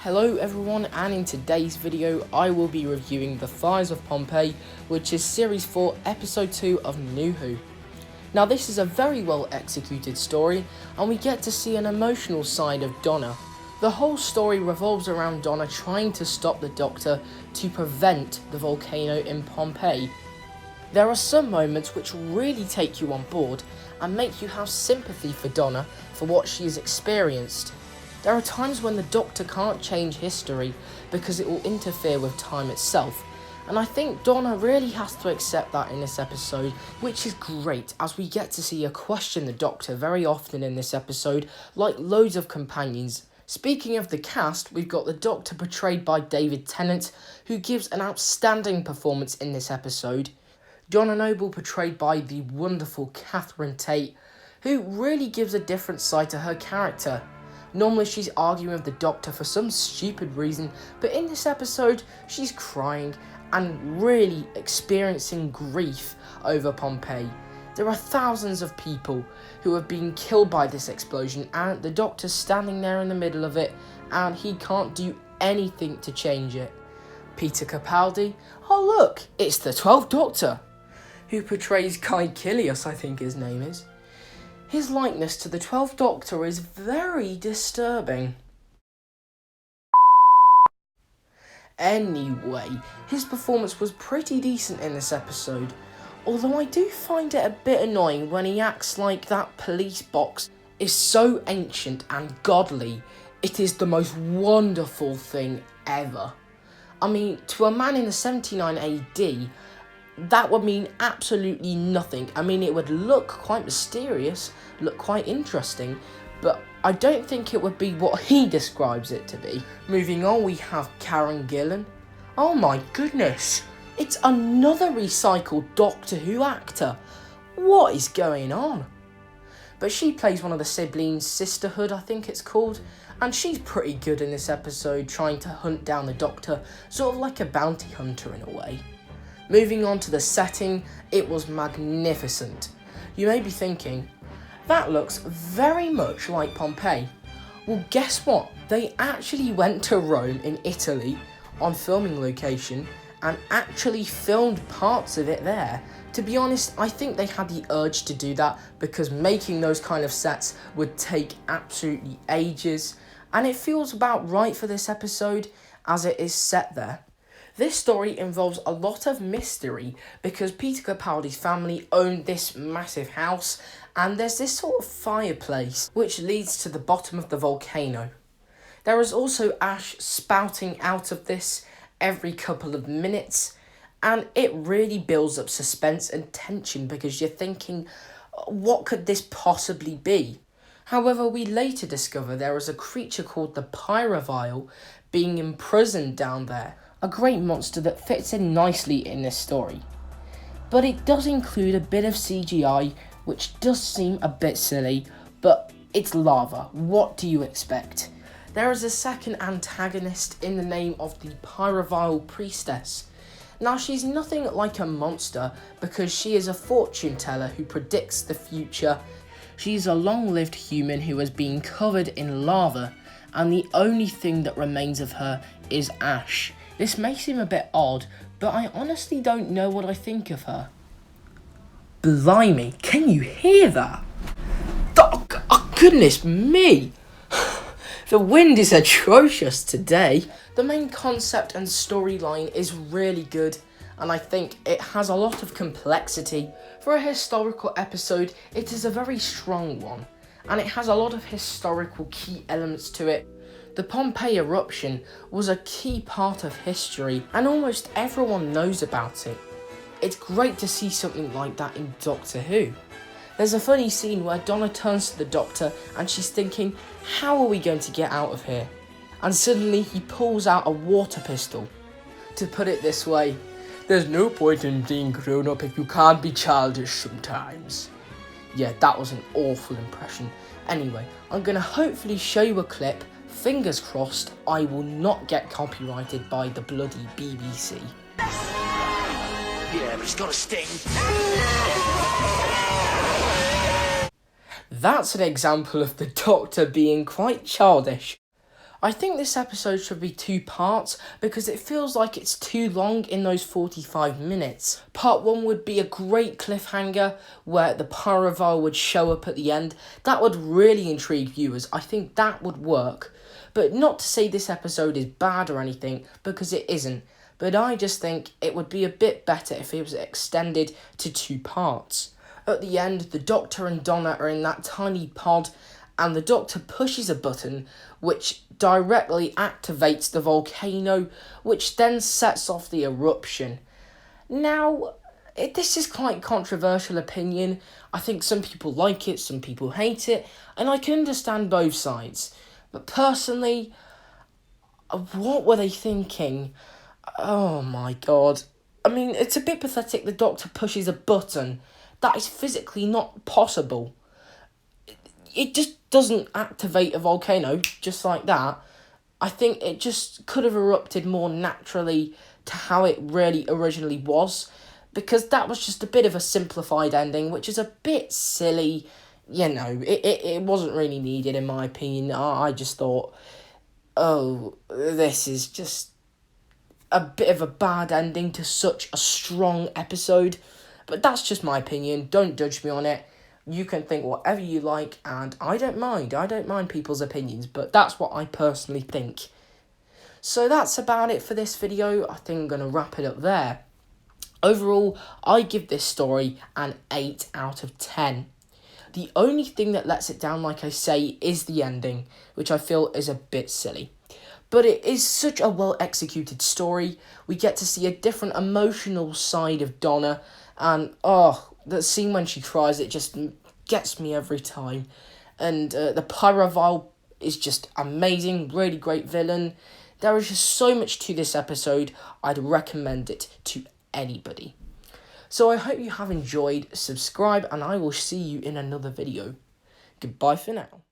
Hello everyone, and in today's video I will be reviewing The Fires of Pompeii, which is Series 4, Episode 2 of New Who. Now this is a very well executed story, and we get to see an emotional side of Donna. The whole story revolves around Donna trying to stop the Doctor to prevent the volcano in Pompeii. There are some moments which really take you on board and make you have sympathy for Donna for what she has experienced. There are times when the Doctor can't change history because it will interfere with time itself, and I think Donna really has to accept that in this episode, which is great as we get to see her question the Doctor very often in this episode, like loads of companions. Speaking of the cast, we've got the Doctor portrayed by David Tennant, who gives an outstanding performance in this episode. Donna Noble portrayed by the wonderful Catherine Tate, who really gives a different side to her character. Normally she's arguing with the Doctor for some stupid reason, but in this episode she's crying and really experiencing grief over Pompeii. There are thousands of people who have been killed by this explosion, and the Doctor's standing there in the middle of it and he can't do anything to change it. Peter Capaldi, oh look, it's the 12th Doctor, who portrays Guy Kilius, I think his name is. His likeness to the 12th Doctor is very disturbing. Anyway, his performance was pretty decent in this episode, although I do find it a bit annoying when he acts like that police box is so ancient and godly. It is the most wonderful thing ever. I mean, to a man in the 79 AD, that would mean absolutely nothing. I mean, it would look quite mysterious, look quite interesting, but I don't think it would be what he describes it to be. Moving on, we have Karen Gillan. Oh my goodness, it's another recycled Doctor Who actor. What is going on? But she plays one of the siblings, Sisterhood I think it's called, and she's pretty good in this episode, trying to hunt down the Doctor, sort of like a bounty hunter in a way. Moving on to the setting, it was magnificent. You may be thinking, that looks very much like Pompeii. Well, guess what? They actually went to Rome in Italy on filming location and actually filmed parts of it there. To be honest, I think they had the urge to do that because making those kind of sets would take absolutely ages, and it feels about right for this episode as it is set there. This story involves a lot of mystery because Peter Capaldi's family owned this massive house, and there's this sort of fireplace which leads to the bottom of the volcano. There is also ash spouting out of this every couple of minutes, and it really builds up suspense and tension because you're thinking, what could this possibly be? However, we later discover there is a creature called the Pyrovile being imprisoned down there. A great monster that fits in nicely in this story. But it does include a bit of CGI, which does seem a bit silly, but it's lava. What do you expect? There is a second antagonist in the name of the Pyrovile Priestess. Now, she's nothing like a monster because she is a fortune teller who predicts the future. She's a long-lived human who has been covered in lava, and the only thing that remains of her is ash. This may seem a bit odd, but I honestly don't know what I think of her. Blimey, can you hear that? Oh, goodness me! The wind is atrocious today. The main concept and storyline is really good, and I think it has a lot of complexity. For a historical episode, it is a very strong one, and it has a lot of historical key elements to it. The Pompeii eruption was a key part of history, and almost everyone knows about it. It's great to see something like that in Doctor Who. There's a funny scene where Donna turns to the Doctor and she's thinking, how are we going to get out of here? And suddenly he pulls out a water pistol. To put it this way, there's no point in being grown up if you can't be childish sometimes. Yeah, that was an awful impression. Anyway, I'm going to hopefully show you a clip. Fingers crossed I will not get copyrighted by the bloody BBC. Yeah, but it's got a sting. That's an example of the Doctor being quite childish. I think this episode should be 2 parts because it feels like it's too long in those 45 minutes. Part 1 would be a great cliffhanger where the Paraval would show up at the end. That would really intrigue viewers. I think that would work. But not to say this episode is bad or anything, because it isn't. But I just think it would be a bit better if it was extended to 2 parts. At the end, the Doctor and Donna are in that tiny pod, and the Doctor pushes a button which directly activates the volcano, which then sets off the eruption. Now, this is quite controversial opinion. I think some people like it, some people hate it, and I can understand both sides. But personally, what were they thinking? Oh my god. I mean, it's a bit pathetic the Doctor pushes a button. That is physically not possible. It just doesn't activate a volcano just like that. I think it just could have erupted more naturally to how it really originally was, because that was just a bit of a simplified ending, which is a bit silly. You know, it wasn't really needed in my opinion. I just thought, oh, this is just a bit of a bad ending to such a strong episode. But that's just my opinion. Don't judge me on it. You can think whatever you like, and I don't mind. I don't mind people's opinions, but that's what I personally think. So that's about it for this video. I think I'm going to wrap it up there. Overall, I give this story an 8 out of 10. The only thing that lets it down, like I say, is the ending, which I feel is a bit silly. But it is such a well-executed story. We get to see a different emotional side of Donna, and the scene when she cries, it just gets me every time. And the Paraval is just amazing, really great villain. There is just so much to this episode, I'd recommend it to anybody. So I hope you have enjoyed, subscribe, and I will see you in another video. Goodbye for now.